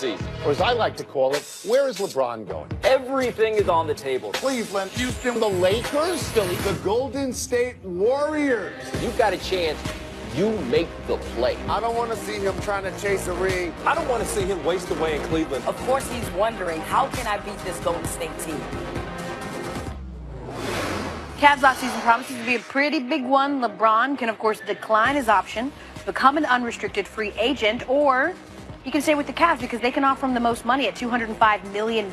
season. Or as I like to call it, where is LeBron going? Everything is on the table. Cleveland, Houston, the Lakers, Philly, the Golden State Warriors. You've got a chance. You make the play. I don't want to see him trying to chase a ring. I don't want to see him waste away in Cleveland. Of course he's wondering, how can I beat this Golden State team? Cavs offseason promises to be a pretty big one. LeBron can, of course, decline his option, become an unrestricted free agent, or he can stay with the Cavs because they can offer him the most money at $205 million,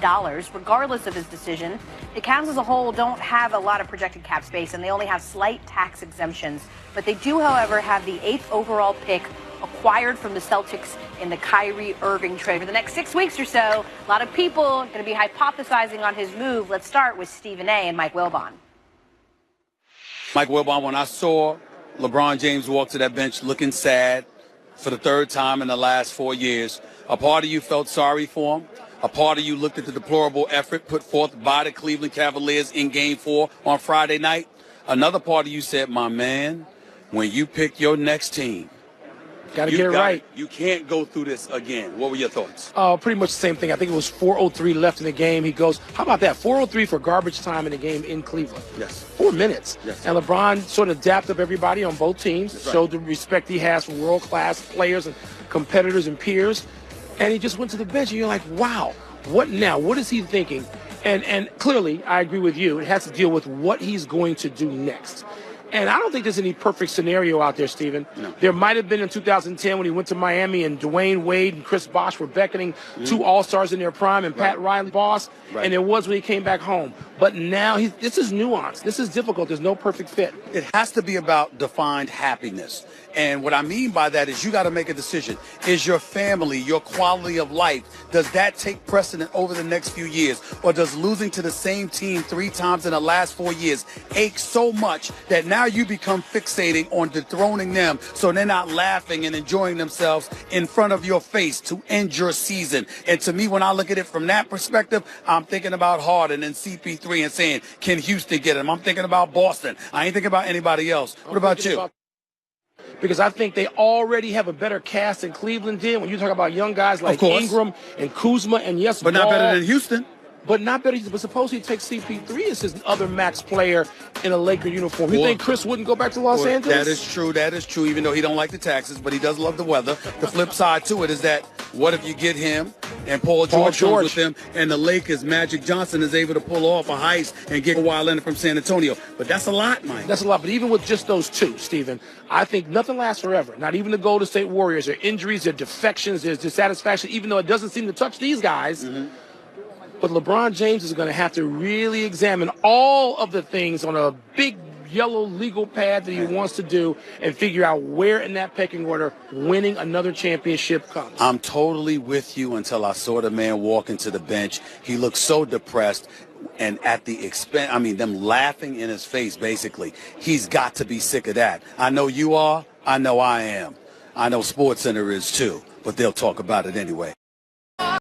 regardless of his decision. The Cavs as a whole don't have a lot of projected cap space, and they only have slight tax exemptions. But they do, however, have the 8th overall pick acquired from the Celtics in the Kyrie Irving trade. For the next 6 weeks or so, a lot of people are going to be hypothesizing on his move. Let's start with Stephen A. and Mike Wilbon. Mike Wilbon, when I saw LeBron James walk to that bench looking sad for the 3rd time in the last 4 years, a part of you felt sorry for him. A part of you looked at the deplorable effort put forth by the Cleveland Cavaliers in Game 4 on Friday night. Another part of you said, my man, when you pick your next team, got to get it right. You can't go through this again. What were your thoughts? Pretty much the same thing. I think it was 4:03 left in the game. He goes, how about that? 4:03 for garbage time in the game in Cleveland. Yes. 4 minutes. Yes. And LeBron sort of dapped up everybody on both teams, That's right. showed the respect he has for world-class players and competitors and peers. And he just went to the bench, and you're like, wow, what now? What is he thinking? And clearly, I agree with you. It has to deal with what he's going to do next. And I don't think there's any perfect scenario out there, Stephen. No. There might have been in 2010 when he went to Miami and Dwayne Wade and Chris Bosh were beckoning 2 All-Stars in their prime and Pat Riley boss. Right. And there was when he came back home. But now this is nuanced. This is difficult. There's no perfect fit. It has to be about defined happiness. And what I mean by that is you got to make a decision. Is your family, your quality of life, does that take precedent over the next few years? Or does losing to the same team 3 times in the last 4 years ache so much that now you become fixating on dethroning them so they're not laughing and enjoying themselves in front of your face to end your season? And to me, when I look at it from that perspective, I'm thinking about Harden and CP3 and saying, can Houston get him? I'm thinking about Boston. I ain't thinking about anybody else. What about you? Because I think they already have a better cast than Cleveland did. When you talk about young guys like Ingram and Kuzma and yes, but Ball, not better than Houston. But not better. But suppose he takes CP3 as his other max player in a Laker uniform. You think Chris wouldn't go back to Los Angeles? That is true. That is true. Even though he don't like the taxes, but he does love the weather. The flip side to it is that what if you get him and Paul George comes with him, and the Lakers, Magic Johnson is able to pull off a heist and get Kawhi Leonard from San Antonio? But that's a lot, Mike. That's a lot. But even with just those 2, Stephen, I think nothing lasts forever. Not even the Golden State Warriors. There are injuries, there are defections, there's dissatisfaction, even though it doesn't seem to touch these guys. But LeBron James is going to have to really examine all of the things on a big yellow legal pad that he wants to do and figure out where in that pecking order winning another championship comes. I'm totally with you until I saw the man walk into the bench. He looked so depressed. And at the expense, them laughing in his face, basically. He's got to be sick of that. I know you are. I know I am. I know SportsCenter is too. But they'll talk about it anyway.